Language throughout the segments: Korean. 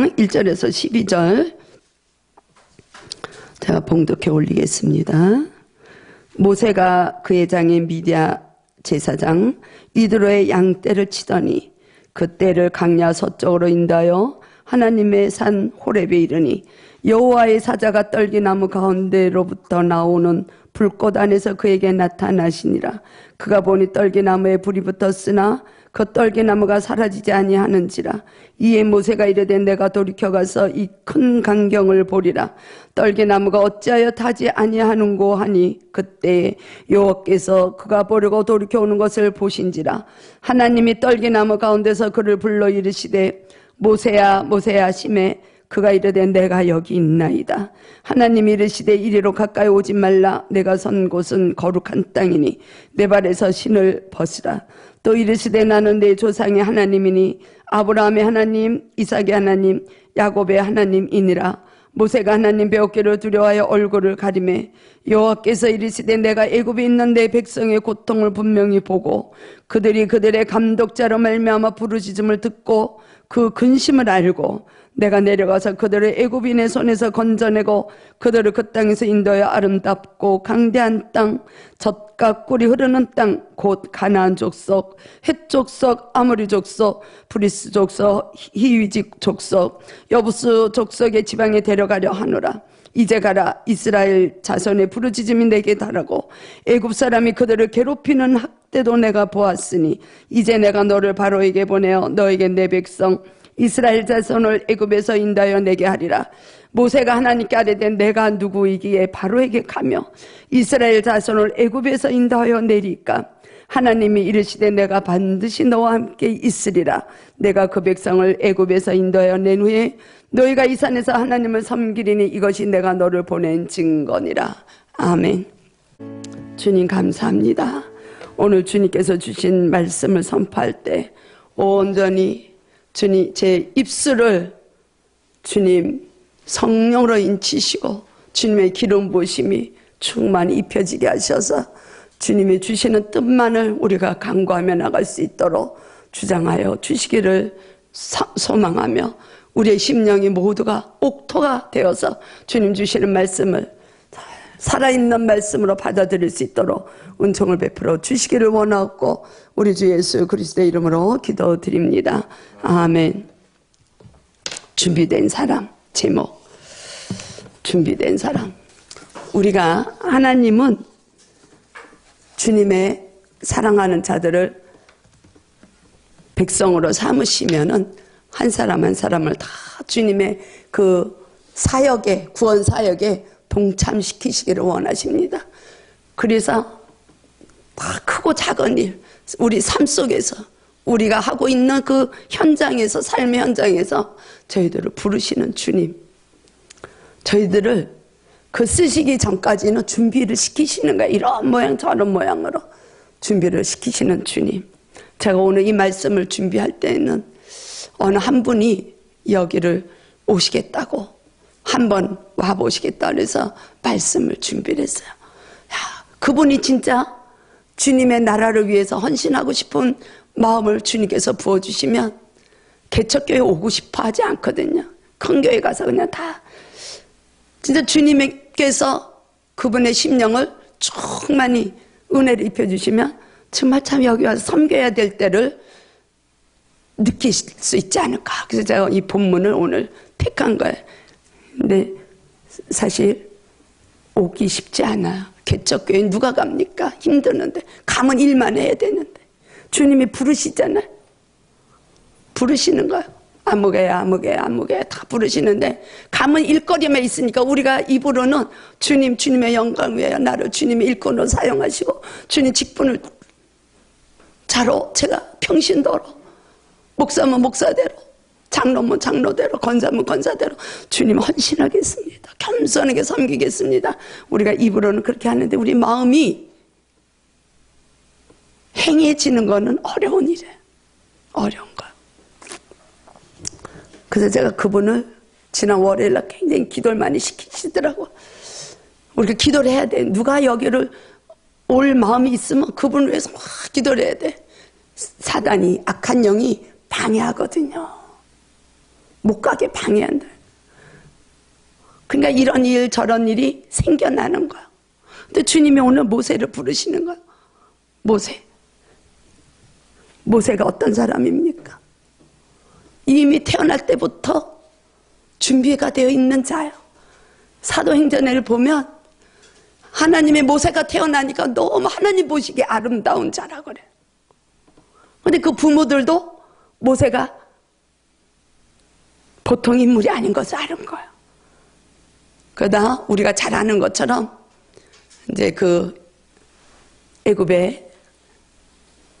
1절에서 12절 제가 봉독해 올리겠습니다. 모세가 그의 장인 미디아 제사장 이드로의 양떼를 치더니 그 떼를 강야 서쪽으로 인도하여 하나님의 산 호렙에 이르니 여호와의 사자가 떨기나무 가운데로부터 나오는 불꽃 안에서 그에게 나타나시니라. 그가 보니 떨기나무에 불이 붙었으나 그 떨기나무가 사라지지 아니하는지라. 이에 모세가 이르되 내가 돌이켜가서 이 큰 광경을 보리라. 떨기나무가 어찌하여 타지 아니하는고 하니 그때 여호와께서 그가 보려고 돌이켜오는 것을 보신지라. 하나님이 떨기나무 가운데서 그를 불러 이르시되 모세야 모세야 하시매 그가 이르되 내가 여기 있나이다. 하나님이 이르시되 이리로 가까이 오지 말라. 내가 선 곳은 거룩한 땅이니 내 발에서 신을 벗으라. 또 이르시되 나는 내 조상의 하나님이니 아브라함의 하나님 이삭의 하나님 야곱의 하나님이니라. 모세가 하나님 배우기를 두려워하여 얼굴을 가리매 여호와께서 이르시되 내가 애굽에 있는 내 백성의 고통을 분명히 보고 그들이 그들의 감독자로 말미암아 부르짖음을 듣고 그 근심을 알고 내가 내려가서 그들을 애굽인의 손에서 건져내고 그들을 그 땅에서 인도하여 아름답고 강대한 땅 젖과 꿀이 흐르는 땅 곧 가나안 족속 헷 족속 아모리 족속 브리스 족속 히위 족속 여부스 족속의 지방에 데려가려 하노라. 이제 가라. 이스라엘 자손의 부르짖음이 내게 달하고 애굽 사람이 그들을 괴롭히는 학대도 내가 보았으니 이제 내가 너를 바로에게 보내어 너에게 내 백성 이스라엘 자손을 애굽에서 인도하여 내게 하리라. 모세가 하나님께 아뢰되 내가 누구이기에 바로에게 가며 이스라엘 자손을 애굽에서 인도하여 내리까. 하나님이 이르시되 내가 반드시 너와 함께 있으리라. 내가 그 백성을 애굽에서 인도하여 낸 후에 너희가 이 산에서 하나님을 섬기리니 이것이 내가 너를 보낸 증거니라. 아멘. 주님 감사합니다. 오늘 주님께서 주신 말씀을 선포할 때 온전히 주님 제 입술을 주님 성령으로 인치시고 주님의 기름 부으심이 충만히 입혀지게 하셔서 주님이 주시는 뜻만을 우리가 간구하며 나갈 수 있도록 주장하여 주시기를 소망하며 우리의 심령이 모두가 옥토가 되어서 주님 주시는 말씀을 살아있는 말씀으로 받아들일 수 있도록 은총을 베풀어 주시기를 원하고 우리 주 예수 그리스도의 이름으로 기도드립니다. 아멘. 준비된 사람 제목 준비된 사람. 우리가 하나님은 주님의 사랑하는 자들을 백성으로 삼으시면은 한 사람 한 사람을 다 주님의 그 사역에 구원 사역에 동참시키시기를 원하십니다. 그래서 다 크고 작은 일 우리 삶 속에서 우리가 하고 있는 그 현장에서 삶의 현장에서 저희들을 부르시는 주님, 저희들을 그 쓰시기 전까지는 준비를 시키시는 거예요. 이런 모양 저런 모양으로 준비를 시키시는 주님. 제가 오늘 이 말씀을 준비할 때는 어느 한 분이 여기를 오시겠다고 한번 와보시겠다 그래서 말씀을 준비를 했어요. 야, 그분이 진짜 주님의 나라를 위해서 헌신하고 싶은 마음을 주님께서 부어주시면 개척교회 오고 싶어 하지 않거든요. 큰 교회 가서 그냥 다 진짜 주님께서 그분의 심령을 충만히 은혜를 입혀주시면 정말 참 여기 와서 섬겨야 될 때를 느끼실 수 있지 않을까. 그래서 제가 이 본문을 오늘 택한 거예요. 근데 사실 오기 쉽지 않아요. 개척교회 누가 갑니까? 힘드는데 가면 일만 해야 되는데 주님이 부르시잖아요. 부르시는 거예요. 아무개야 아무개야 아무개야 다 부르시는데 가면 일거리만 있으니까 우리가 입으로는 주님 주님의 영광 위하여 나를 주님의 일꾼으로 사용하시고 주님 직분을 자로 제가 평신도로 목사면 목사대로 장로면 장로대로 권사면 권사대로 주님 헌신하겠습니다. 겸손하게 섬기겠습니다. 우리가 입으로는 그렇게 하는데 우리 마음이 행해지는 거는 어려운 일이에요. 어려운 거예요. 그래서 제가 그분을 지난 월요일날 굉장히 기도를 많이 시키시더라고요. 우리가 기도를 해야 돼. 누가 여기를 올 마음이 있으면 그분을 위해서 막 기도를 해야 돼. 사단이 악한 영이 방해하거든요. 못 가게 방해한다. 그러니까 이런 일 저런 일이 생겨나는 거야. 근데 주님이 오늘 모세를 부르시는 거야. 모세가 어떤 사람입니까? 이미 태어날 때부터 준비가 되어 있는 자예요. 사도행전을 보면 하나님의 모세가 태어나니까 너무 하나님 보시기에 아름다운 자라 그래요. 근데 그 부모들도 모세가 보통 인물이 아닌 것을 아는 거예요. 그러다 우리가 잘 아는 것처럼 이제 그 애굽의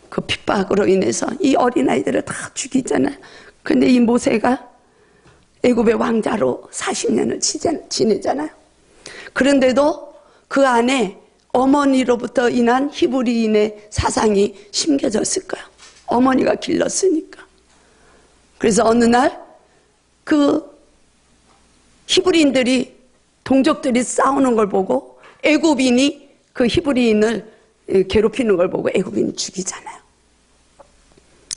그 핍박으로 인해서 이 어린아이들을 다 죽이잖아요. 근데 이 모세가 애굽의 왕자로 40년을 지내잖아요. 그런데도 그 안에 어머니로부터 인한 히브리인의 사상이 심겨졌을 거야. 어머니가 길렀으니까. 그래서 어느 날 그 히브리인들이 동족들이 싸우는 걸 보고 애굽인이 그 히브리인을 괴롭히는 걸 보고 애굽인이 죽이잖아요.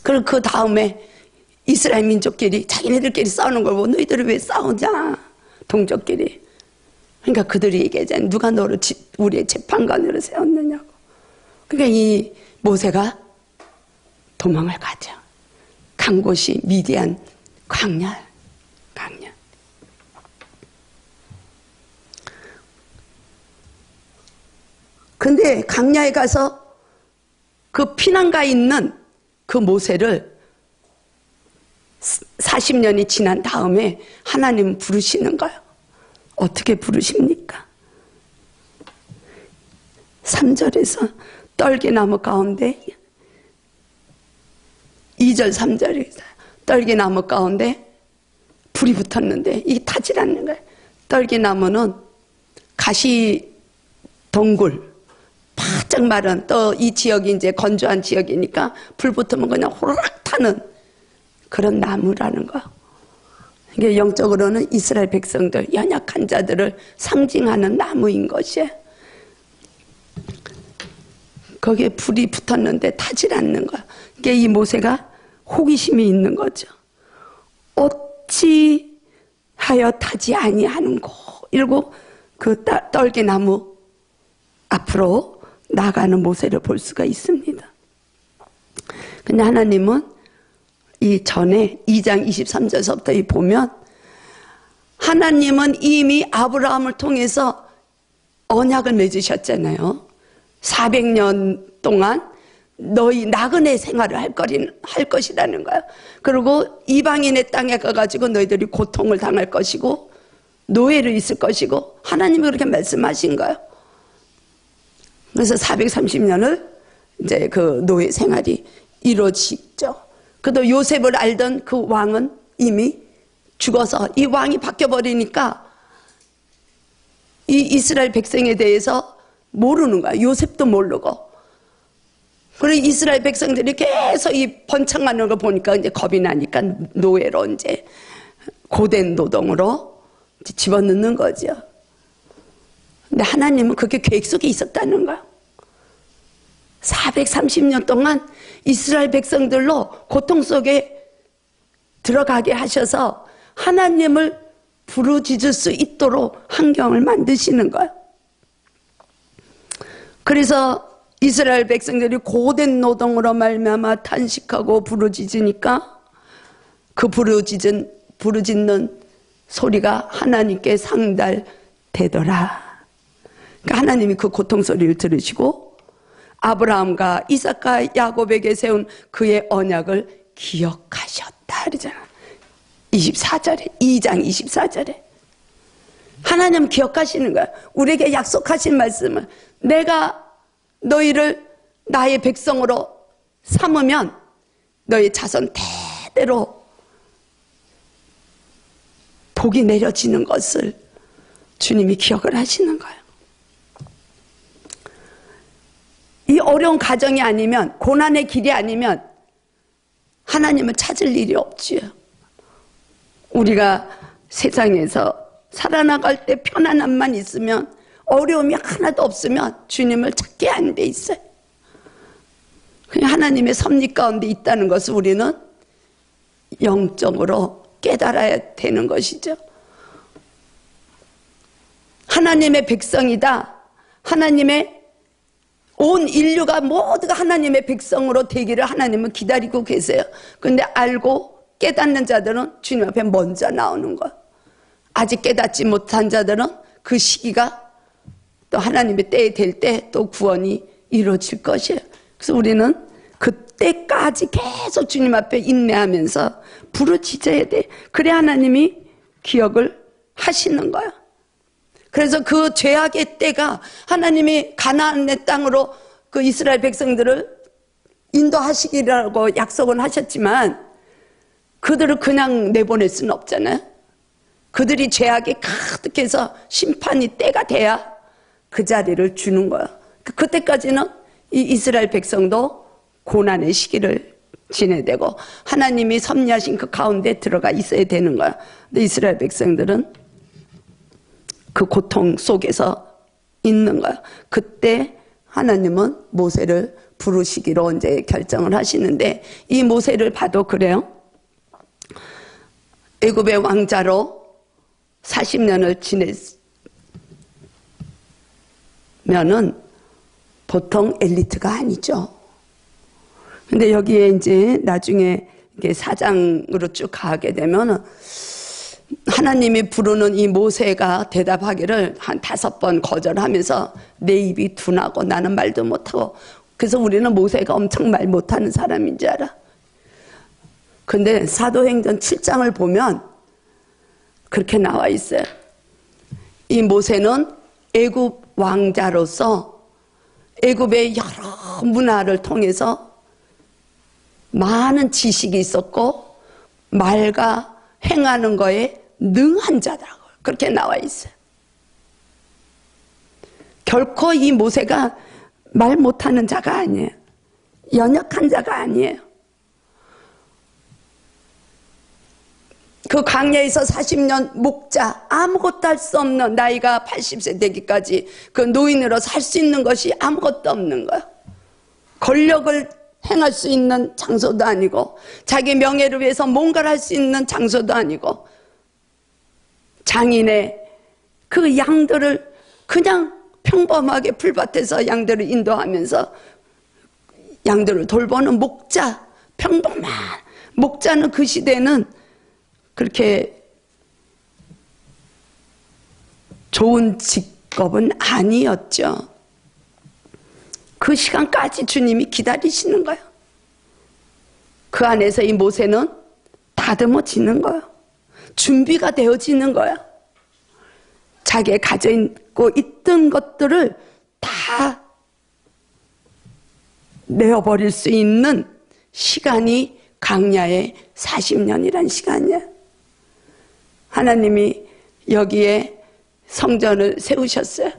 그리고 그 다음에 이스라엘 민족끼리 자기네들끼리 싸우는 걸 보고 너희들이 왜 싸우냐 동족끼리. 그러니까 그들이 얘기하잖아요. 누가 너를 우리의 재판관으로 세웠느냐고. 그러니까 이 모세가 도망을 가죠. 간 곳이 미디안 광야. 근데 광야에 가서 그 피난가에 있는 그 모세를 40년이 지난 다음에 하나님은 부르시는 거예요. 어떻게 부르십니까? 3절에서 떨기나무 가운데 2절 3절에서 떨기나무 가운데 불이 붙었는데 이게 타질 않는 거예요. 떨기나무는 가시 덩굴 바짝 마른 또 이 지역이 이제 건조한 지역이니까 불 붙으면 그냥 호로락 타는 그런 나무라는 거. 이게 영적으로는 이스라엘 백성들 연약한 자들을 상징하는 나무인 것이에요. 거기에 불이 붙었는데 타질 않는 거야. 이게 이 모세가 호기심이 있는 거죠. 어찌 하여 타지 아니하는고. 이러고 그 떨기나무 앞으로 나가는 모세를 볼 수가 있습니다. 근데 하나님은 이 전에 2장 23절서부터 보면 하나님은 이미 아브라함을 통해서 언약을 맺으셨잖아요. 400년 동안 너희 나그네 생활을 할 것이라는 거야. 그리고 이방인의 땅에 가가지고 너희들이 고통을 당할 것이고 노예로 있을 것이고 하나님이 그렇게 말씀하신 거예요. 그래서 430년을 이제 그 노예 생활이 이루어지죠. 그래도 요셉을 알던 그 왕은 이미 죽어서 이 왕이 바뀌어버리니까 이 이스라엘 백성에 대해서 모르는 거야. 요셉도 모르고. 그리고 이스라엘 백성들이 계속 이 번창하는 걸 보니까 이제 겁이 나니까 노예로 이제 고된 노동으로 이제 집어넣는 거죠. 근데 하나님은 그게 계획 속에 있었다는 거야. 430년 동안 이스라엘 백성들로 고통 속에 들어가게 하셔서 하나님을 부르짖을 수 있도록 환경을 만드시는 거야. 그래서 이스라엘 백성들이 고된 노동으로 말미암아 탄식하고 부르짖으니까 그 부르짖는 소리가 하나님께 상달되더라. 그러니까 하나님이 그 고통 소리를 들으시고 아브라함과 이삭과 야곱에게 세운 그의 언약을 기억하셨다 그러잖아. 24절에 2장 24절에 하나님 기억하시는 거야. 우리에게 약속하신 말씀을 내가 너희를 나의 백성으로 삼으면 너희 자손 대대로 복이 내려지는 것을 주님이 기억을 하시는 거예요. 이 어려운 가정이 아니면 고난의 길이 아니면 하나님을 찾을 일이 없지요. 우리가 세상에서 살아나갈 때 편안함만 있으면 어려움이 하나도 없으면 주님을 찾게 안 돼 있어요. 그냥 하나님의 섭리 가운데 있다는 것을 우리는 영적으로 깨달아야 되는 것이죠. 하나님의 백성이다. 하나님의 온 인류가 모두가 하나님의 백성으로 되기를 하나님은 기다리고 계세요. 그런데 알고 깨닫는 자들은 주님 앞에 먼저 나오는 거예요. 아직 깨닫지 못한 자들은 그 시기가 또 하나님의 때에 될 때 또 구원이 이루어질 것이에요. 그래서 우리는 그때까지 계속 주님 앞에 인내하면서 부르짖어야 돼. 그래 하나님이 기억을 하시는 거야. 그래서 그 죄악의 때가 하나님이 가나안의 땅으로 그 이스라엘 백성들을 인도하시기라고 약속은 하셨지만 그들을 그냥 내보낼 수는 없잖아요. 그들이 죄악이 가득해서 심판이 때가 돼야 그 자리를 주는 거야. 그때까지는 이 이스라엘 백성도 고난의 시기를 지내야 되고 하나님이 섭리하신 그 가운데 들어가 있어야 되는 거야. 근데 이스라엘 백성들은 그 고통 속에서 있는 거야. 그때 하나님은 모세를 부르시기로 이제 결정을 하시는데 이 모세를 봐도 그래요. 애굽의 왕자로 40년을 지내면은 보통 엘리트가 아니죠. 근데 여기에 이제 나중에 이게 사장으로 쭉 가게 되면은 하나님이 부르는 이 모세가 대답하기를 한 5번 거절하면서 내 입이 둔하고 나는 말도 못하고 그래서 우리는 모세가 엄청 말 못하는 사람인 줄 알아. 근데 사도행전 7장을 보면 그렇게 나와 있어요. 이 모세는 애굽 왕자로서 애굽의 여러 문화를 통해서 많은 지식이 있었고 말과 행하는 거에 능한 자라고 그렇게 나와 있어요. 결코 이 모세가 말 못하는 자가 아니에요. 연약한 자가 아니에요. 그 광야에서 40년 목자 아무것도 할 수 없는 나이가 80세 되기까지 그 노인으로 살 수 있는 것이 아무것도 없는 거예요. 권력을 행할 수 있는 장소도 아니고 자기 명예를 위해서 뭔가를 할 수 있는 장소도 아니고 장인의 그 양들을 그냥 평범하게 풀밭에서 양들을 인도하면서 양들을 돌보는 목자, 평범한 목자는 그 시대는 그렇게 좋은 직업은 아니었죠. 그 시간까지 주님이 기다리시는 거예요. 그 안에서 이 모세는 다듬어지는 거예요. 준비가 되어지는 거예요. 자기가 가지고 있던 것들을 다 내어버릴 수 있는 시간이 광야의 40년이란 시간이에요. 하나님이 여기에 성전을 세우셨어요.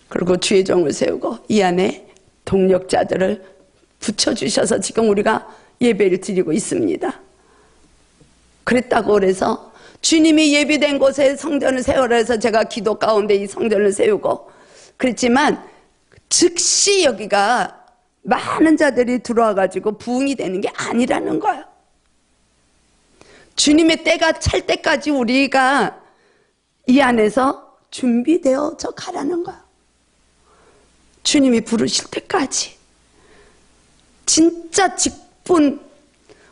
그리고 주의 종을 세우고 이 안에 동력자들을 붙여주셔서 지금 우리가 예배를 드리고 있습니다. 그랬다고 그래서 주님이 예비된 곳에 성전을 세우라 해서 제가 기도 가운데 이 성전을 세우고 그랬지만 즉시 여기가 많은 자들이 들어와 가지고 부흥이 되는 게 아니라는 거예요. 주님의 때가 찰 때까지 우리가 이 안에서 준비되어져 가라는 거예요. 주님이 부르실 때까지. 진짜 직분,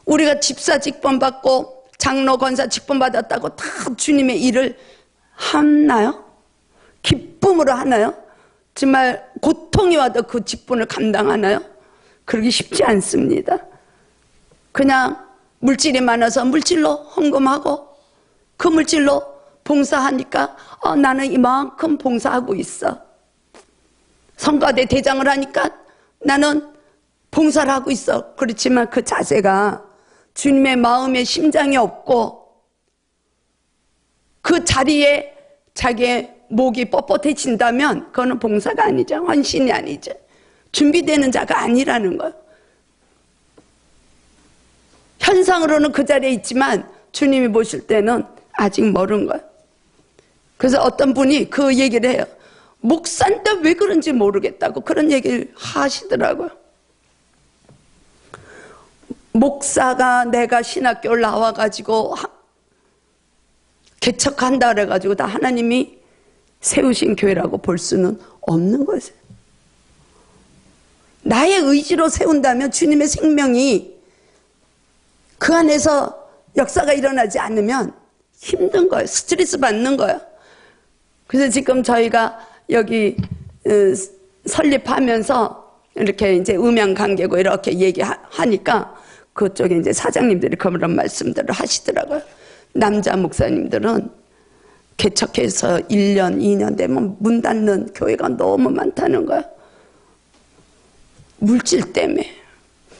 우리가 집사 직분 받고 장로 권사 직분 받았다고 다 주님의 일을 하나요? 기쁨으로 하나요? 정말 고통이 와도 그 직분을 감당하나요? 그러기 쉽지 않습니다. 그냥 물질이 많아서 물질로 헌금하고 그 물질로 봉사하니까 나는 이만큼 봉사하고 있어. 성가대 대장을 하니까 나는 봉사를 하고 있어. 그렇지만 그 자세가 주님의 마음에 심장이 없고 그 자리에 자기의 목이 뻣뻣해진다면 그거는 봉사가 아니죠. 헌신이 아니죠. 준비되는 자가 아니라는 거예요. 현상으로는 그 자리에 있지만 주님이 보실 때는 아직 멀은 거예요. 그래서 어떤 분이 그 얘기를 해요. 목사인데 왜 그런지 모르겠다고 그런 얘기를 하시더라고요. 목사가 내가 신학교를 나와가지고 개척한다 그래가지고 다 하나님이 세우신 교회라고 볼 수는 없는 거죠. 나의 의지로 세운다면 주님의 생명이 그 안에서 역사가 일어나지 않으면 힘든 거예요. 스트레스 받는 거예요. 그래서 지금 저희가 여기 설립하면서 이렇게 이제 음양 관계고 이렇게 얘기하니까 그쪽에 이제 사장님들이 그런 말씀들을 하시더라고요. 남자 목사님들은 개척해서 1년, 2년 되면 문 닫는 교회가 너무 많다는 거야. 물질 때문에.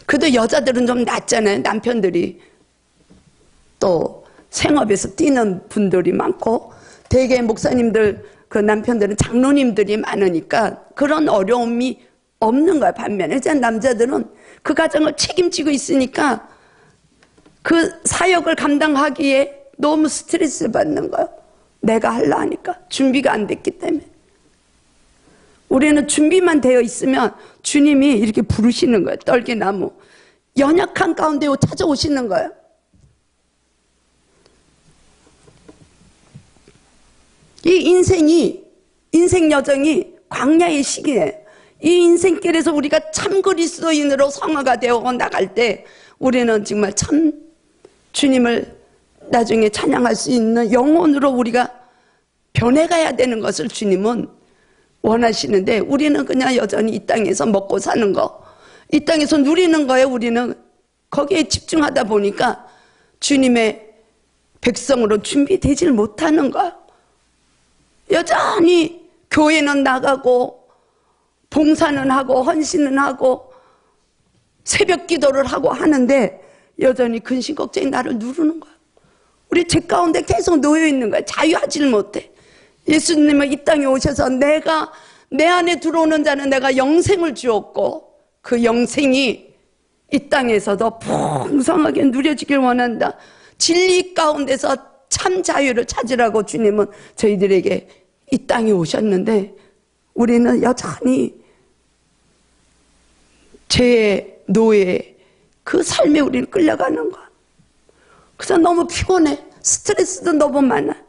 그래도 여자들은 좀 낫잖아요. 남편들이 또 생업에서 뛰는 분들이 많고, 대개 목사님들 그 남편들은 장로님들이 많으니까 그런 어려움이 없는 거야. 반면에 남자들은 그 가정을 책임지고 있으니까 그 사역을 감당하기에 너무 스트레스 받는 거예요. 내가 하려 하니까 준비가 안 됐기 때문에. 우리는 준비만 되어 있으면 주님이 이렇게 부르시는 거예요. 떨기나무 연약한 가운데 찾아오시는 거예요. 이 인생 여정이 광야의 시기예요. 이 인생길에서 우리가 참 그리스도인으로 성화가 되어 나갈 때 우리는 정말 참 주님을 나중에 찬양할 수 있는 영혼으로 우리가 변해가야 되는 것을 주님은 원하시는데, 우리는 그냥 여전히 이 땅에서 먹고 사는 거, 이 땅에서 누리는 거에 우리는 거기에 집중하다 보니까 주님의 백성으로 준비되질 못하는 거야. 여전히 교회는 나가고 봉사는 하고 헌신은 하고 새벽 기도를 하고 하는데 여전히 근심 걱정이 나를 누르는 거야. 우리 죄 가운데 계속 놓여 있는 거야. 자유하지를 못해. 예수님은 이 땅에 오셔서 내가 내 안에 들어오는 자는 내가 영생을 주었고 그 영생이 이 땅에서도 풍성하게 누려지길 원한다. 진리 가운데서 참 자유를 찾으라고 주님은 저희들에게 이 땅에 오셨는데 우리는 여전히 죄의 노예 그 삶에 우리는 끌려가는 거야. 그래서 너무 피곤해. 스트레스도 너무 많아.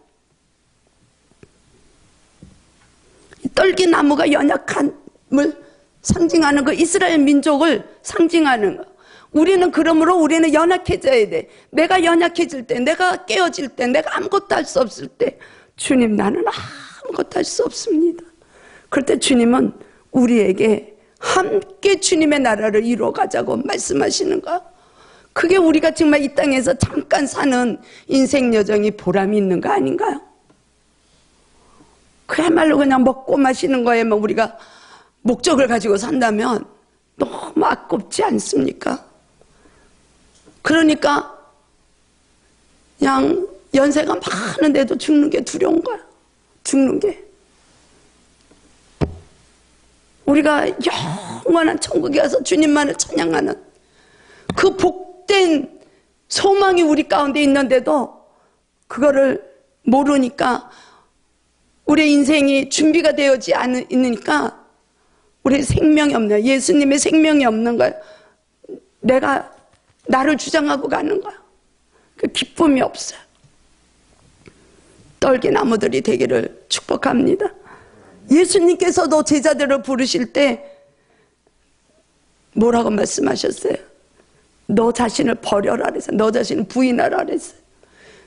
떨기나무가 연약함을 상징하는 그 이스라엘 민족을 상징하는 거. 우리는 그러므로 우리는 연약해져야 돼. 내가 연약해질 때, 내가 깨어질 때, 내가 아무것도 할 수 없을 때 주님 나는 아무것도 할 수 없습니다. 그럴 때 주님은 우리에게 함께 주님의 나라를 이루어가자고 말씀하시는 거야. 그게 우리가 정말 이 땅에서 잠깐 사는 인생 여정이 보람이 있는 거 아닌가요? 그야말로 그냥 먹고 마시는 거에만 우리가 목적을 가지고 산다면 너무 아깝지 않습니까? 그러니까 그냥 연세가 많은데도 죽는 게 두려운 거야. 죽는 게. 우리가 영원한 천국에 가서 주님만을 찬양하는 그 복된 소망이 우리 가운데 있는데도 그거를 모르니까 우리의 인생이 준비가 되어지 않으니까 우리의 생명이 없는 거야. 예수님의 생명이 없는 거야. 내가 나를 주장하고 가는 거야. 그 기쁨이 없어요. 떨기나무들이 되기를 축복합니다. 예수님께서도 제자들을 부르실 때 뭐라고 말씀하셨어요? 너 자신을 버려라 그랬어요. 너 자신을 부인하라 그랬어요.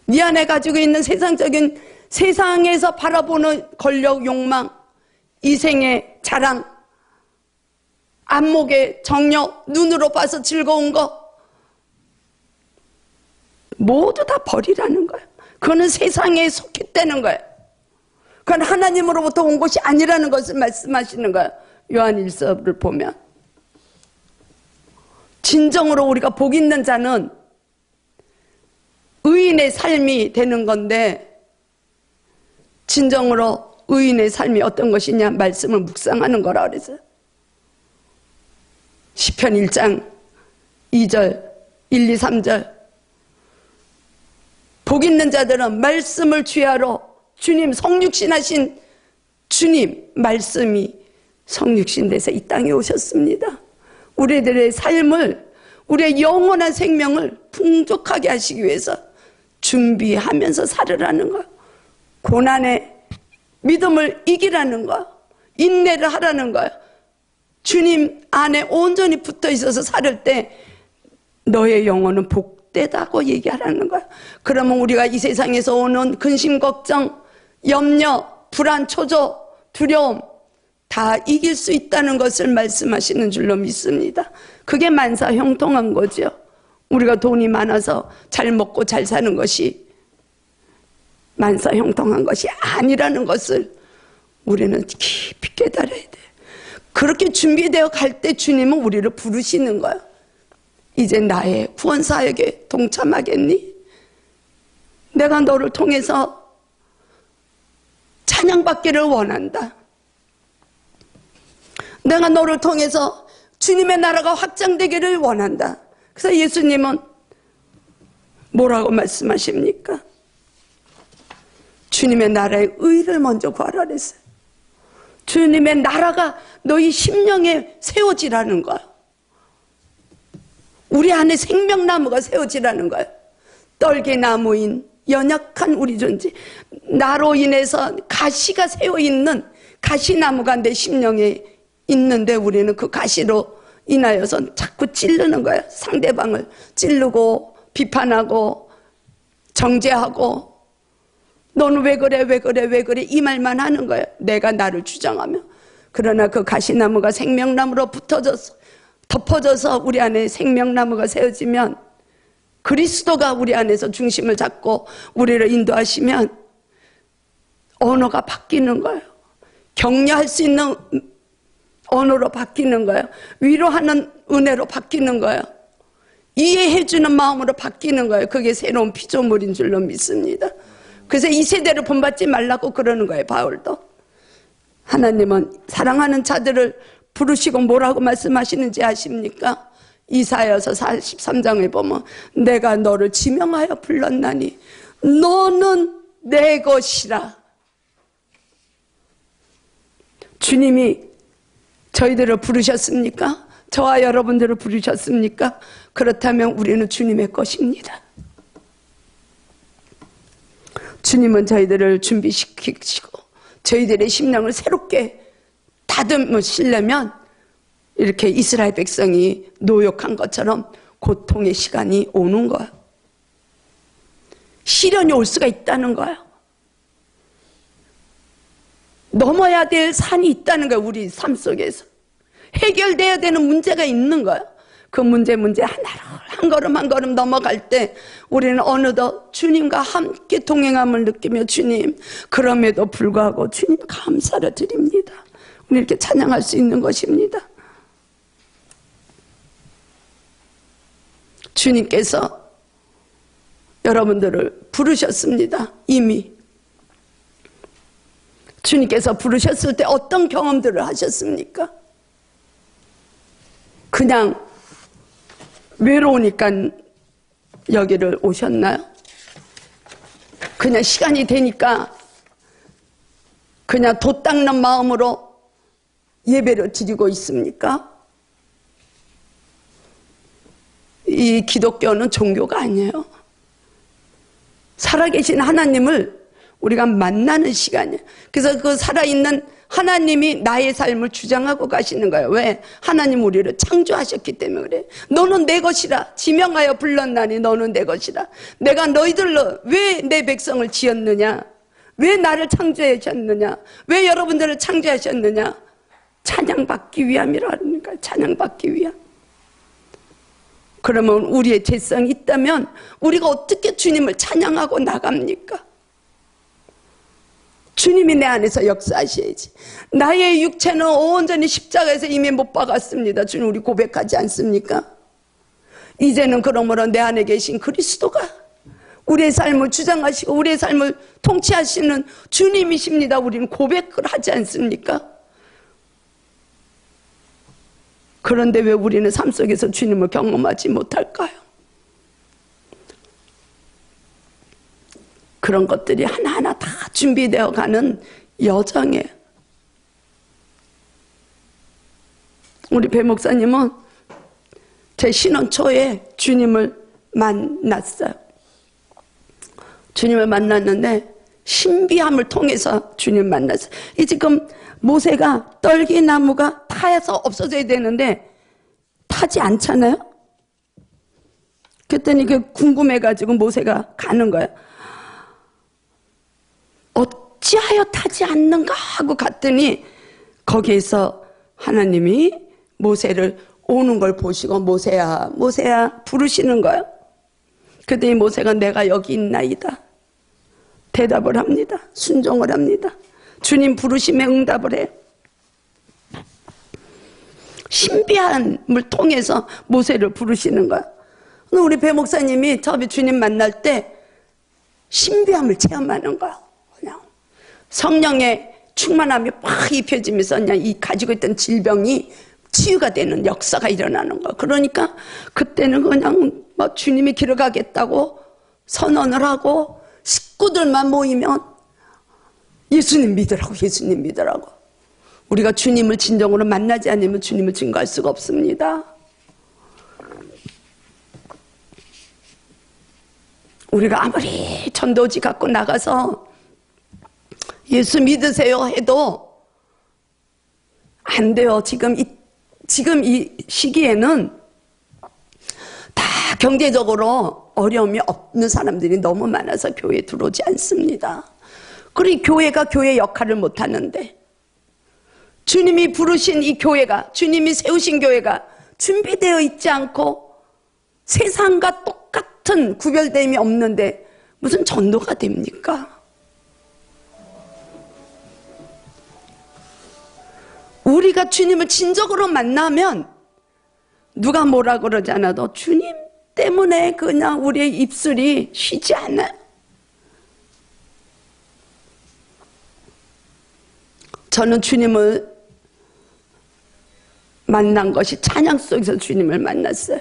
네 안에 가지고 있는 세상적인 세상에서 바라보는 권력, 욕망, 이생의 자랑, 안목의 정력, 눈으로 봐서 즐거운 거 모두 다 버리라는 거예요. 그거는 세상에 속했다는 거예요. 그건 하나님으로부터 온 것이 아니라는 것을 말씀하시는 거예요. 요한일서를 보면 진정으로 우리가 복 있는 자는 의인의 삶이 되는 건데, 진정으로 의인의 삶이 어떤 것이냐 말씀을 묵상하는 거라 그랬어요. 시편 1장 2절 1, 2, 3절 복 있는 자들은 말씀을 취하러 주님 성육신 하신 주님 말씀이 성육신 돼서 이 땅에 오셨습니다. 우리들의 삶을 우리의 영원한 생명을 풍족하게 하시기 위해서 준비하면서 살으라는 거예요. 고난의 믿음을 이기라는 거예요. 인내를 하라는 거예요. 주님 안에 온전히 붙어 있어서 살 때 너의 영혼은 복되다고 얘기하라는 거예요. 그러면 우리가 이 세상에서 오는 근심, 걱정, 염려, 불안, 초조, 두려움 다 이길 수 있다는 것을 말씀하시는 줄로 믿습니다. 그게 만사형통한 거죠. 우리가 돈이 많아서 잘 먹고 잘 사는 것이 만사형통한 것이 아니라는 것을 우리는 깊이 깨달아야 돼요. 그렇게 준비되어 갈 때 주님은 우리를 부르시는 거예요. 이제 나의 구원사역에 동참하겠니? 내가 너를 통해서 찬양받기를 원한다. 내가 너를 통해서 주님의 나라가 확장되기를 원한다. 그래서 예수님은 뭐라고 말씀하십니까? 주님의 나라의 의를 먼저 구하라 그랬어요. 주님의 나라가 너희 심령에 세워지라는 거예요. 우리 안에 생명나무가 세워지라는 거예요. 떨개나무인 연약한 우리 존재, 나로 인해서 가시가 세워있는 가시나무가 내 심령에 있는데 우리는 그 가시로 인하여서 자꾸 찌르는 거예요. 상대방을 찌르고 비판하고 정죄하고 너는 왜 그래 왜 그래 왜 그래 이 말만 하는 거예요. 내가 나를 주장하며. 그러나 그 가시나무가 생명나무로 덮어져서 우리 안에 생명나무가 세워지면 그리스도가 우리 안에서 중심을 잡고 우리를 인도하시면 언어가 바뀌는 거예요. 격려할 수 있는 언어로 바뀌는 거예요. 위로하는 은혜로 바뀌는 거예요. 이해해주는 마음으로 바뀌는 거예요. 그게 새로운 피조물인 줄로 믿습니다. 그래서 이 세대를 본받지 말라고 그러는 거예요. 바울도. 하나님은 사랑하는 자들을 부르시고 뭐라고 말씀하시는지 아십니까? 이사야서 43장에 보면 내가 너를 지명하여 불렀나니 너는 내 것이라. 주님이 저희들을 부르셨습니까? 저와 여러분들을 부르셨습니까? 그렇다면 우리는 주님의 것입니다. 주님은 저희들을 준비시키시고 저희들의 심령을 새롭게 다듬으시려면 이렇게 이스라엘 백성이 노역한 것처럼 고통의 시간이 오는 거예요. 시련이 올 수가 있다는 거예요. 넘어야 될 산이 있다는 거예요. 우리 삶 속에서 해결돼야 되는 문제가 있는 거예요. 그 문제 하나로 한 걸음 한 걸음 넘어갈 때 우리는 어느덧 주님과 함께 동행함을 느끼며 주님 그럼에도 불구하고 주님 감사를 드립니다. 우리 이렇게 찬양할 수 있는 것입니다. 주님께서 여러분들을 부르셨습니다. 이미 주님께서 부르셨을 때 어떤 경험들을 하셨습니까? 그냥 외로우니까 여기를 오셨나요? 그냥 시간이 되니까 그냥 돛 닦는 마음으로 예배를 드리고 있습니까? 이 기독교는 종교가 아니에요. 살아계신 하나님을 우리가 만나는 시간이에요. 그래서 그 살아있는 하나님이 나의 삶을 주장하고 가시는 거예요. 왜? 하나님 우리를 창조하셨기 때문에 그래. 너는 내 것이라 지명하여 불렀나니 너는 내 것이라. 내가 너희들로 왜 내 백성을 지었느냐? 왜 나를 창조하셨느냐? 왜 여러분들을 창조하셨느냐? 찬양받기 위함이라는 거예요. 찬양받기 위함. 그러면 우리의 죄성이 있다면 우리가 어떻게 주님을 찬양하고 나갑니까? 주님이 내 안에서 역사하셔야지. 나의 육체는 온전히 십자가에서 이미 못 박았습니다. 주님 우리 고백하지 않습니까? 이제는 그러므로 내 안에 계신 그리스도가 우리의 삶을 주장하시고 우리의 삶을 통치하시는 주님이십니다. 우리는 고백을 하지 않습니까? 그런데 왜 우리는 삶 속에서 주님을 경험하지 못할까요? 그런 것들이 하나하나 다 준비되어 가는 여정이에요. 우리 배 목사님은 제 신혼 초에 주님을 만났어요. 주님을 만났는데 신비함을 통해서 주님 만났어요. 이 지금 모세가 떨기나무가 타서 없어져야 되는데 타지 않잖아요. 그랬더니 그 궁금해가지고 모세가 가는 거예요. 어찌하여 타지 않는가 하고 갔더니 거기에서 하나님이 모세를 오는 걸 보시고 모세야 모세야 부르시는 거예요. 그랬더니 모세가 내가 여기 있나이다 대답을 합니다. 순종을 합니다. 주님 부르심에 응답을 해요. 신비함을 통해서 모세를 부르시는 거예요. 우리 배 목사님이 처음에 주님 만날 때 신비함을 체험하는 거예요. 그냥 성령의 충만함이 팍 입혀지면서 그냥 이 가지고 있던 질병이 치유가 되는 역사가 일어나는 거예요. 그러니까 그때는 그냥 막 주님이 길을 가겠다고 선언을 하고 식구들만 모이면 예수님 믿으라고 예수님 믿으라고. 우리가 주님을 진정으로 만나지 않으면 주님을 증거할 수가 없습니다. 우리가 아무리 전도지 갖고 나가서 예수 믿으세요 해도 안 돼요. 지금 이 시기에는 다 경제적으로 어려움이 없는 사람들이 너무 많아서 교회에 들어오지 않습니다. 그리고 교회가 교회 역할을 못하는데 주님이 부르신 이 교회가 주님이 세우신 교회가 준비되어 있지 않고 세상과 똑같은 구별됨이 없는데 무슨 전도가 됩니까? 우리가 주님을 진정으로 만나면 누가 뭐라 그러지 않아도 주님 때문에 그냥 우리의 입술이 쉬지 않아요. 저는 주님을 만난 것이 찬양 속에서 주님을 만났어요.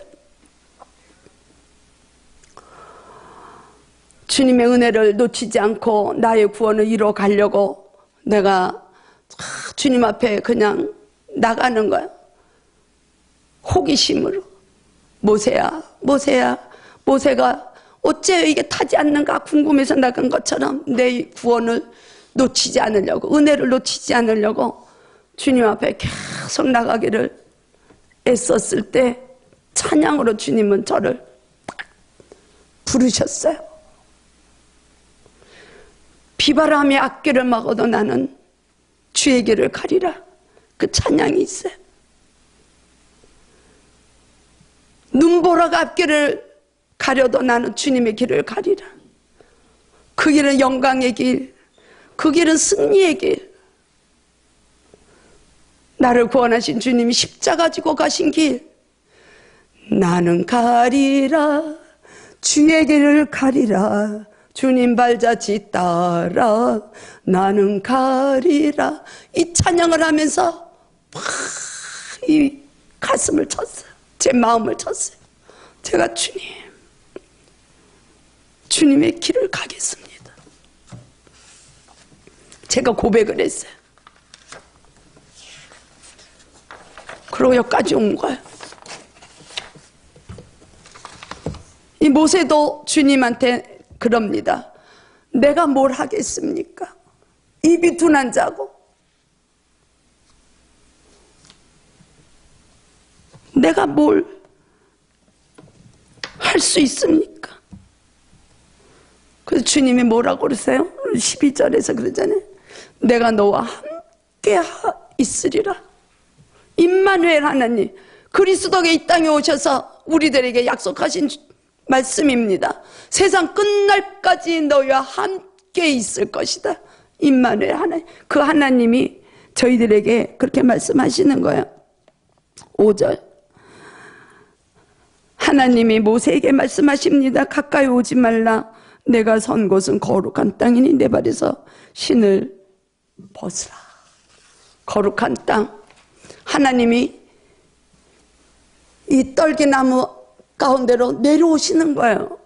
주님의 은혜를 놓치지 않고 나의 구원을 이루어 가려고 내가 주님 앞에 그냥 나가는 거야. 호기심으로. 모세야, 모세야, 모세가 어째 이게 타지 않는가 궁금해서 나간 것처럼 내 구원을 놓치지 않으려고, 은혜를 놓치지 않으려고 주님 앞에 계속 나가기를 애썼을 때 찬양으로 주님은 저를 부르셨어요. 비바람이 앞길을 막아도 나는 주의 길을 가리라. 그 찬양이 있어요. 눈보라가 앞길을 가려도 나는 주님의 길을 가리라. 그 길은 영광의 길, 그 길은 승리의 길. 나를 구원하신 주님이 십자가 지고 가신 길. 나는 가리라, 주의 길을 가리라. 주님 발자취 따라 나는 가리라. 이 찬양을 하면서 막 이 가슴을 쳤어요. 제 마음을 쳤어요. 제가 주님의 길을 가겠습니다. 제가 고백을 했어요. 그리고 여기까지 온 거예요. 이 모세도 주님한테 그럽니다. 내가 뭘 하겠습니까? 입이 둔한 자고 내가 뭘 할 수 있습니까? 그래서 주님이 뭐라고 그러세요? 12절에서 그러잖아요. 내가 너와 함께 있으리라. 임마누엘 하나님, 그리스도가 이 땅에 오셔서 우리들에게 약속하신 말씀입니다. 세상 끝날까지 너희와 함께 있을 것이다. 임마누엘 하나님, 그 하나님이 저희들에게 그렇게 말씀하시는 거예요. 5절 하나님이 모세에게 말씀하십니다. 가까이 오지 말라. 내가 선 곳은 거룩한 땅이니 내 발에서 신을 벗으라. 거룩한 땅. 하나님이 이 떨기나무 가운데로 내려오시는 거예요.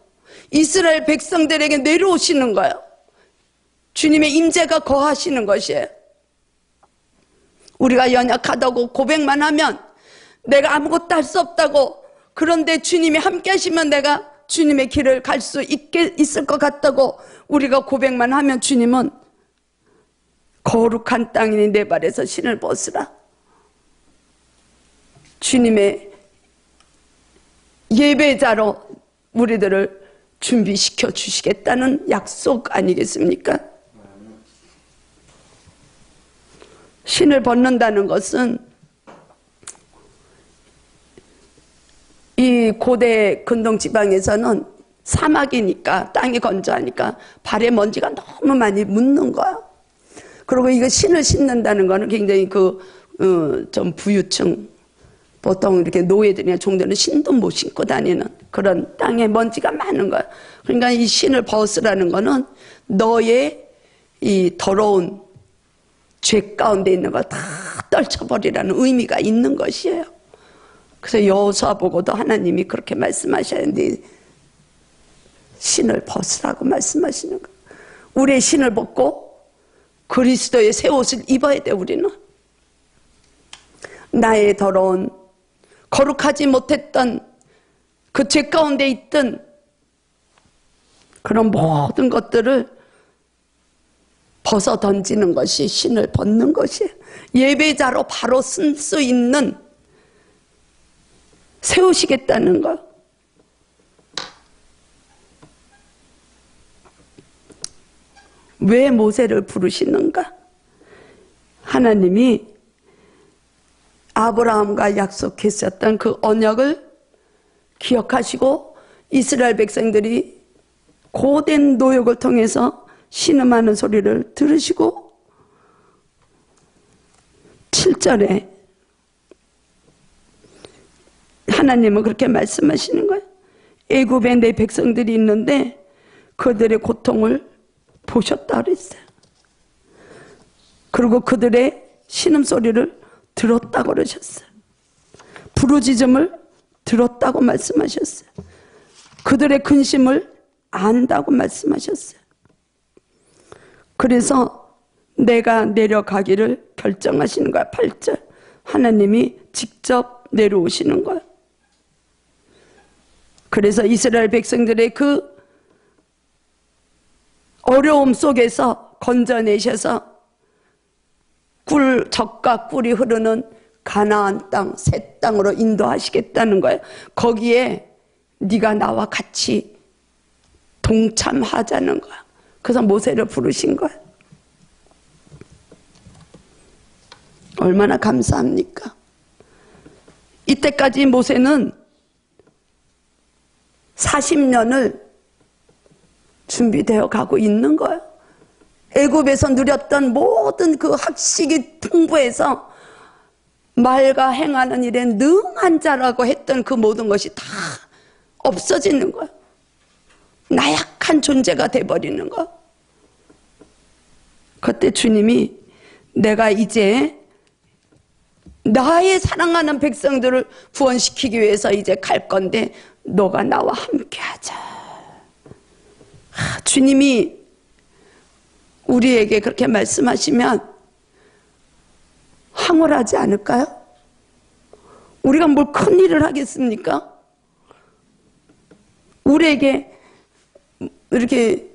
이스라엘 백성들에게 내려오시는 거예요. 주님의 임재가 거하시는 것이에요. 우리가 연약하다고 고백만 하면, 내가 아무것도 할 수 없다고 그런데 주님이 함께 하시면 내가 주님의 길을 갈 수 있을 것 같다고 우리가 고백만 하면 주님은 거룩한 땅이니 내 발에서 신을 벗으라. 주님의 예배자로 우리들을 준비시켜 주시겠다는 약속 아니겠습니까? 신을 벗는다는 것은 이 고대 근동 지방에서는 사막이니까 땅이 건조하니까 발에 먼지가 너무 많이 묻는 거야. 그리고 이거 신을 신는다는 거는 굉장히 좀 부유층, 보통 이렇게 노예들이나 종들은 신도 못 신고 다니는 그런 땅에 먼지가 많은 거야. 그러니까 이 신을 벗으라는 거는 너의 이 더러운 죄 가운데 있는 걸 다 떨쳐버리라는 의미가 있는 것이에요. 그래서 여호수아 보고도 하나님이 그렇게 말씀하셨는데 신을 벗으라고 말씀하시는 거예요. 우리의 신을 벗고 그리스도의 새 옷을 입어야 돼. 우리는 나의 더러운 거룩하지 못했던 그 죄 가운데 있던 그런 모든 것들을 벗어 던지는 것이 신을 벗는 것이에요. 예배자로 바로 쓸 수 있는 세우시겠다는 것. 왜 모세를 부르시는가? 하나님이 아브라함과 약속했었던 그 언약을 기억하시고 이스라엘 백성들이 고된 노역을 통해서 신음하는 소리를 들으시고 7절에 하나님은 그렇게 말씀하시는 거예요. 애굽에 내 백성들이 있는데 그들의 고통을 보셨다 그랬어요. 그리고 그들의 신음소리를 들었다고 그러셨어요. 부르짖음을 들었다고 말씀하셨어요. 그들의 근심을 안다고 말씀하셨어요. 그래서 내가 내려가기를 결정하시는 거야. 8절 하나님이 직접 내려오시는 거야. 그래서 이스라엘 백성들의 그 어려움 속에서 건져내셔서 젖과 꿀이 흐르는 가나안 땅, 새 땅으로 인도하시겠다는 거예요. 거기에 네가 나와 같이 동참하자는 거야. 그래서 모세를 부르신 거야. 얼마나 감사합니까? 이때까지 모세는 40년을 준비되어 가고 있는 거예요. 애굽에서 누렸던 모든 그 학식이 풍부해서 말과 행하는 일에 능한 자라고 했던 그 모든 것이 다 없어지는 거예요. 나약한 존재가 돼버리는 거예요. 그때 주님이 내가 이제 나의 사랑하는 백성들을 구원시키기 위해서 이제 갈 건데 너가 나와 함께 하자. 주님이 우리에게 그렇게 말씀하시면 황홀하지 않을까요? 우리가 뭘 큰일을 하겠습니까? 우리에게 이렇게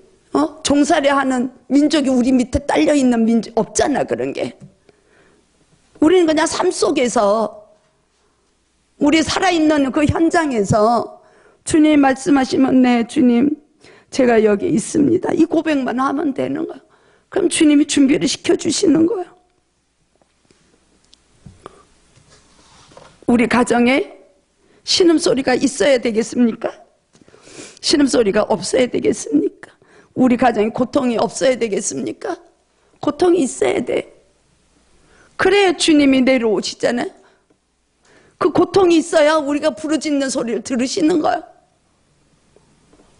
종살이 하는 민족이 우리 밑에 딸려있는 민족 없잖아. 그런 게 우리는 그냥 삶 속에서 우리 살아있는 그 현장에서 주님 말씀하시면 네 주님 제가 여기 있습니다. 이 고백만 하면 되는 거예요. 그럼 주님이 준비를 시켜주시는 거예요. 우리 가정에 신음소리가 있어야 되겠습니까? 신음소리가 없어야 되겠습니까? 우리 가정에 고통이 없어야 되겠습니까? 고통이 있어야 돼. 그래야 주님이 내려오시잖아요. 그 고통이 있어야 우리가 부르짖는 소리를 들으시는 거예요.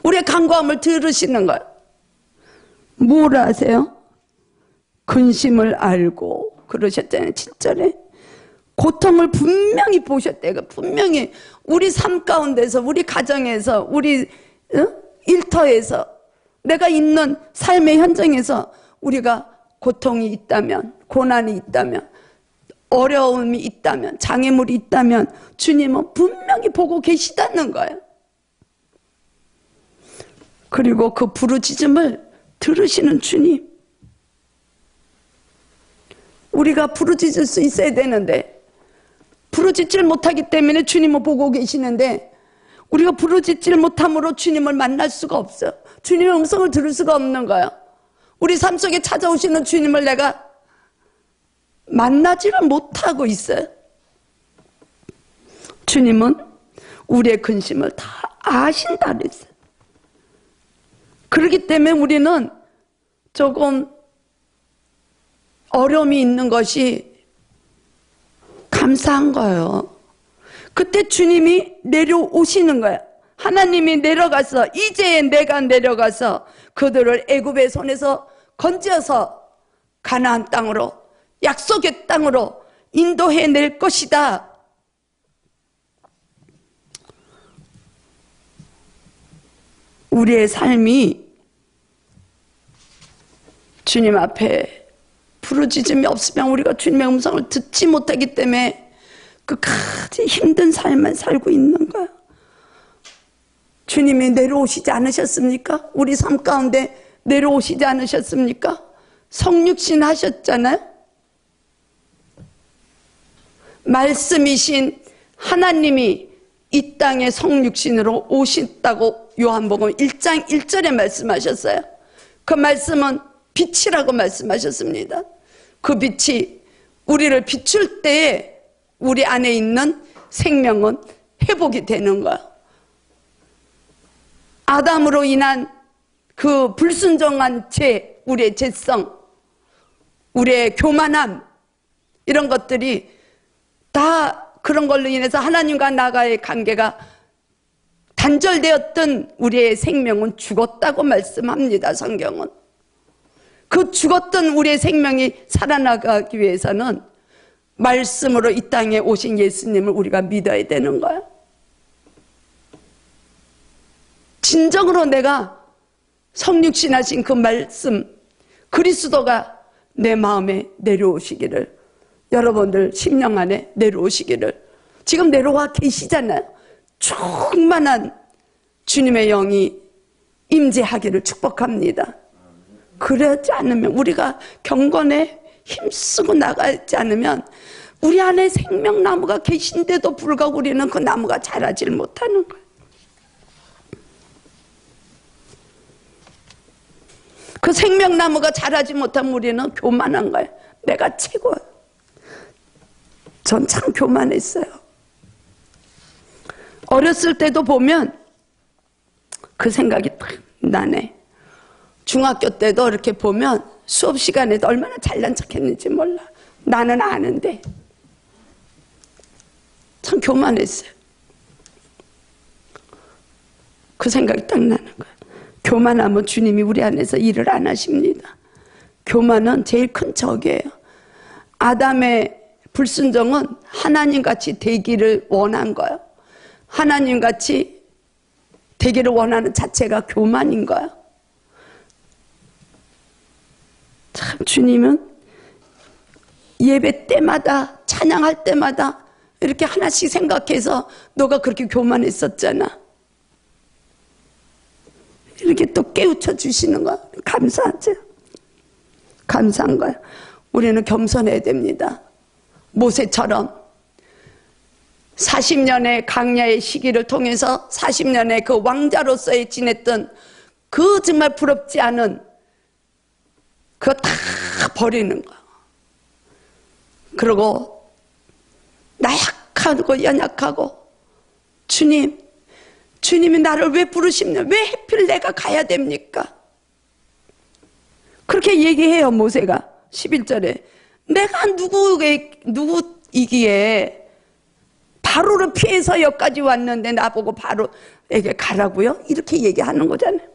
우리의 간구함을 들으시는 거예요. 뭘 아세요? 근심을 알고 그러셨잖아요. 7절에 고통을 분명히 보셨대요. 분명히 우리 삶 가운데서 우리 가정에서 우리 일터에서 내가 있는 삶의 현장에서 우리가 고통이 있다면 고난이 있다면 어려움이 있다면, 장애물이 있다면 주님은 분명히 보고 계시다는 거예요. 그리고 그 부르짖음을 들으시는 주님. 우리가 부르짖을 수 있어야 되는데 부르짖질 못하기 때문에 주님은 보고 계시는데, 우리가 부르짖질 못함으로 주님을 만날 수가 없어요. 주님의 음성을 들을 수가 없는 거예요. 우리 삶 속에 찾아오시는 주님을 내가 만나지를 못하고 있어요. 주님은 우리의 근심을 다 아신다 그랬어요. 그렇기 때문에 우리는 조금 어려움이 있는 것이 감사한 거예요. 그때 주님이 내려오시는 거예요. 하나님이 내려가서, 이제 내가 내려가서 그들을 애굽의 손에서 건져서 가나안 땅으로, 약속의 땅으로 인도해낼 것이다. 우리의 삶이 주님 앞에 부르짖음이 없으면 우리가 주님의 음성을 듣지 못하기 때문에 끝까지 힘든 삶만 살고 있는 거야. 주님이 내려오시지 않으셨습니까? 우리 삶 가운데 내려오시지 않으셨습니까? 성육신 하셨잖아요. 말씀이신 하나님이 이 땅에 성육신으로 오신다고 요한복음 1장 1절에 말씀하셨어요. 그 말씀은 빛이라고 말씀하셨습니다. 그 빛이 우리를 비출 때에 우리 안에 있는 생명은 회복이 되는 거야. 아담으로 인한 그 불순종한 죄, 우리의 죄성, 우리의 교만함, 이런 것들이 다 그런 걸로 인해서 하나님과 나와의 관계가 단절되었던 우리의 생명은 죽었다고 말씀합니다. 성경은. 그 죽었던 우리의 생명이 살아나가기 위해서는 말씀으로 이 땅에 오신 예수님을 우리가 믿어야 되는 거야. 진정으로 내가 성육신하신 그 말씀, 그리스도가 내 마음에 내려오시기를, 여러분들 심령 안에 내려오시기를, 지금 내려와 계시잖아요. 충만한 주님의 영이 임재하기를 축복합니다. 그러지 않으면, 우리가 경건에 힘쓰고 나가지 않으면 우리 안에 생명나무가 계신데도 불구하고 우리는 그 나무가 자라질 못하는 거예요. 그 생명나무가 자라지 못하면 우리는 교만한 거예요. 내가 최고야. 전 참 교만했어요. 어렸을 때도 보면 그 생각이 딱 나네. 중학교 때도 이렇게 보면 수업 시간에도 얼마나 잘난 척했는지 몰라. 나는 아는데 참 교만했어요. 그 생각이 딱 나는 거예요. 교만하면 주님이 우리 안에서 일을 안 하십니다. 교만은 제일 큰 적이에요. 아담의 불순종은 하나님같이 되기를 원한 거예요. 하나님같이 되기를 원하는 자체가 교만인 거예요. 참 주님은 예배 때마다, 찬양할 때마다 이렇게 하나씩 생각해서 너가 그렇게 교만했었잖아, 이렇게 또 깨우쳐 주시는 거야. 감사하죠. 감사한 거야. 우리는 겸손해야 됩니다. 모세처럼 40년의 강야의 시기를 통해서 40년의 그 왕자로서의 지냈던 그 정말 부럽지 않은 그거 다 버리는 거야. 그리고 나약하고 연약하고 주님이 나를 왜 부르십니까? 왜 하필 내가 가야 됩니까? 그렇게 얘기해요. 모세가 11절에 내가 누구이기에 바로를 피해서 여기까지 왔는데 나보고 바로에게 가라고요? 이렇게 얘기하는 거잖아요.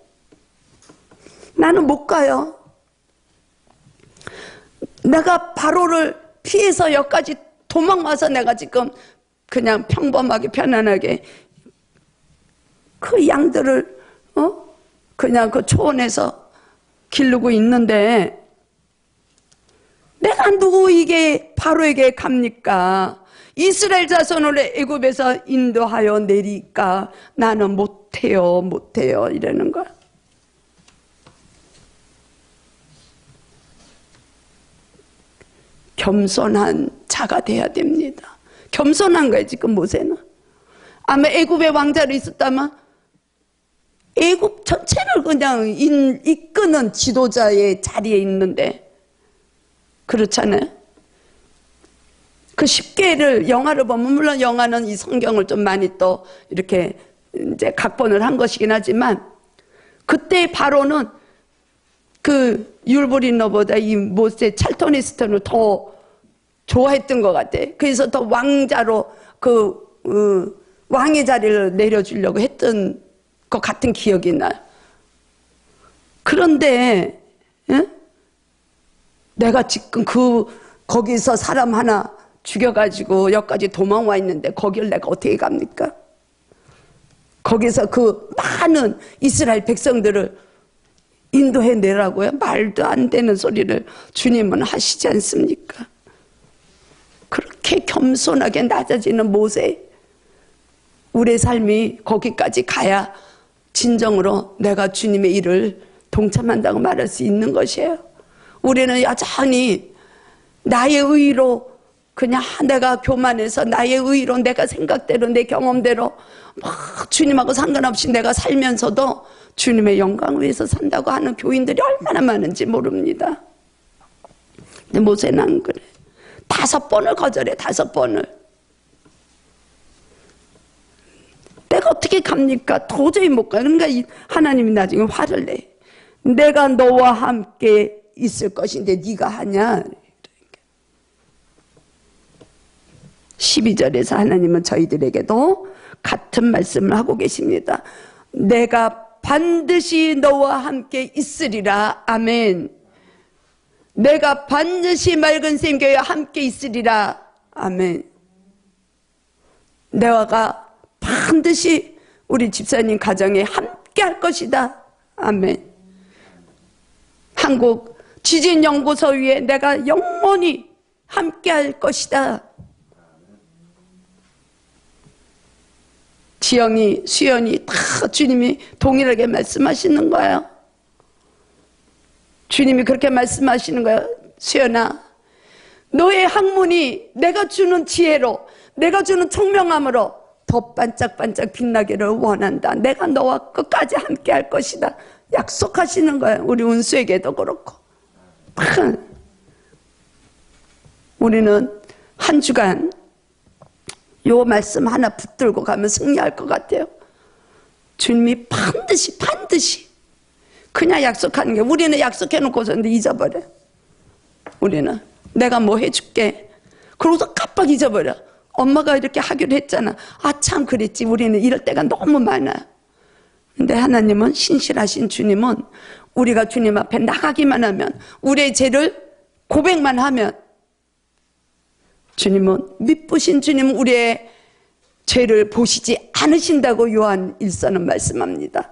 나는 못 가요. 내가 바로를 피해서 여기까지 도망와서 내가 지금 그냥 평범하게 편안하게 그 양들을 그냥 그 초원에서 기르고 있는데 내가 내가 누구에게 바로에게 갑니까? 이스라엘 자손을 애굽에서 인도하여 내리까 나는 못해요 이러는 거야. 겸손한 자가 돼야 됩니다. 겸손한 거예요 지금 모세는. 아마 애굽의 왕자로 있었다면 애굽 전체를 그냥 이끄는 지도자의 자리에 있는데 그렇잖아요. 그 10개를 영화를 보면, 물론 영화는 이 성경을 좀 많이 또 이렇게 이제 각본을 한 것이긴 하지만, 그때 바로는 그 율브린너보다 이 모세 찰토니스턴을 더 좋아했던 것 같아. 그래서 더 왕자로 왕의 자리를 내려주려고 했던 것 같은 기억이 나요. 그런데 내가 지금 거기서 사람 하나 죽여가지고 여기까지 도망와 있는데 거길 내가 어떻게 갑니까? 거기서 그 많은 이스라엘 백성들을 인도해 내라고요? 말도 안 되는 소리를 주님은 하시지 않습니까? 그렇게 겸손하게 낮아지는 모세, 우리의 삶이 거기까지 가야 진정으로 내가 주님의 일을 동참한다고 말할 수 있는 것이에요. 우리는 여전히 나의 의로, 그냥 내가 교만해서 나의 의로, 내가 생각대로, 내 경험대로 막 주님하고 상관없이 내가 살면서도 주님의 영광을 위해서 산다고 하는 교인들이 얼마나 많은지 모릅니다. 근데 모세는 안 그래. 5번을 거절해. 5번을. 내가 어떻게 갑니까? 도저히 못 가. 그러니까 하나님이 나중에 화를 내. 내가 너와 함께 있을 것인데 네가 하냐? 12절에서 하나님은 저희들에게도 같은 말씀을 하고 계십니다. 내가 반드시 너와 함께 있으리라. 아멘. 내가 반드시 맑은 샘교회에 함께 있으리라. 아멘. 내가 반드시 우리 집사님 가정에 함께 할 것이다. 아멘. 한국 지진연구소 위에 내가 영원히 함께 할 것이다. 지영이, 수연이 다 주님이 동일하게 말씀하시는 거예요. 주님이 그렇게 말씀하시는 거예요. 수연아, 너의 학문이 내가 주는 지혜로, 내가 주는 총명함으로 더 반짝반짝 빛나기를 원한다. 내가 너와 끝까지 함께 할 것이다. 약속하시는 거예요. 우리 운수에게도 그렇고. 우리는 한 주간 요 말씀 하나 붙들고 가면 승리할 것 같아요. 주님이 반드시 그냥 약속하는 게, 우리는 약속해놓고서 잊어버려. 우리는 내가 뭐 해줄게 그러고서 깜빡 잊어버려. 엄마가 이렇게 하기로 했잖아. 아 참 그랬지. 우리는 이럴 때가 너무 많아. 근데 하나님은, 신실하신 주님은 우리가 주님 앞에 나가기만 하면, 우리의 죄를 고백만 하면, 주님은, 미쁘신 주님은 우리의 죄를 보시지 않으신다고 요한 1서는 말씀합니다.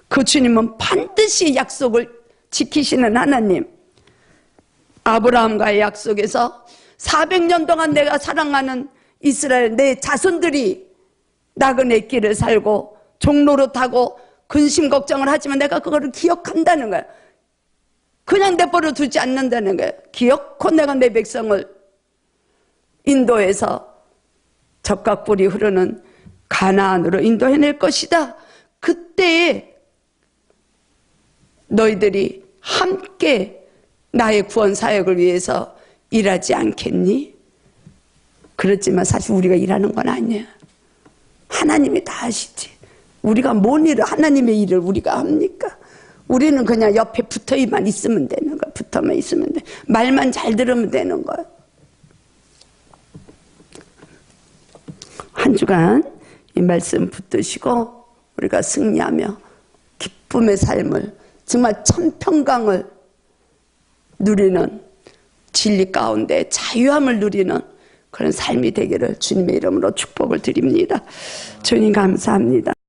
그 주님은 반드시 약속을 지키시는 하나님. 아브라함과의 약속에서 400년 동안 내가 사랑하는 이스라엘 내 자손들이 나그네 길을 살고 종로릇하고 근심 걱정을 하지만 내가 그거를 기억한다는 거야. 그냥 내버려 두지 않는다는 거야. 기어코 내가 내 백성을 인도에서 젖과 꿀이 흐르는 가나안으로 인도해낼 것이다. 그때에 너희들이 함께 나의 구원 사역을 위해서 일하지 않겠니? 그렇지만 사실 우리가 일하는 건 아니야. 하나님이 다 하시지. 우리가 뭔 일을, 하나님의 일을 우리가 합니까? 우리는 그냥 옆에 붙어만 있으면 되는 거야. 붙어만 있으면 돼. 말만 잘 들으면 되는 거야. 한 주간 이 말씀 붙드시고 우리가 승리하며 기쁨의 삶을, 정말 천평강을 누리는, 진리 가운데 자유함을 누리는 그런 삶이 되기를 주님의 이름으로 축복을 드립니다. 주님 감사합니다.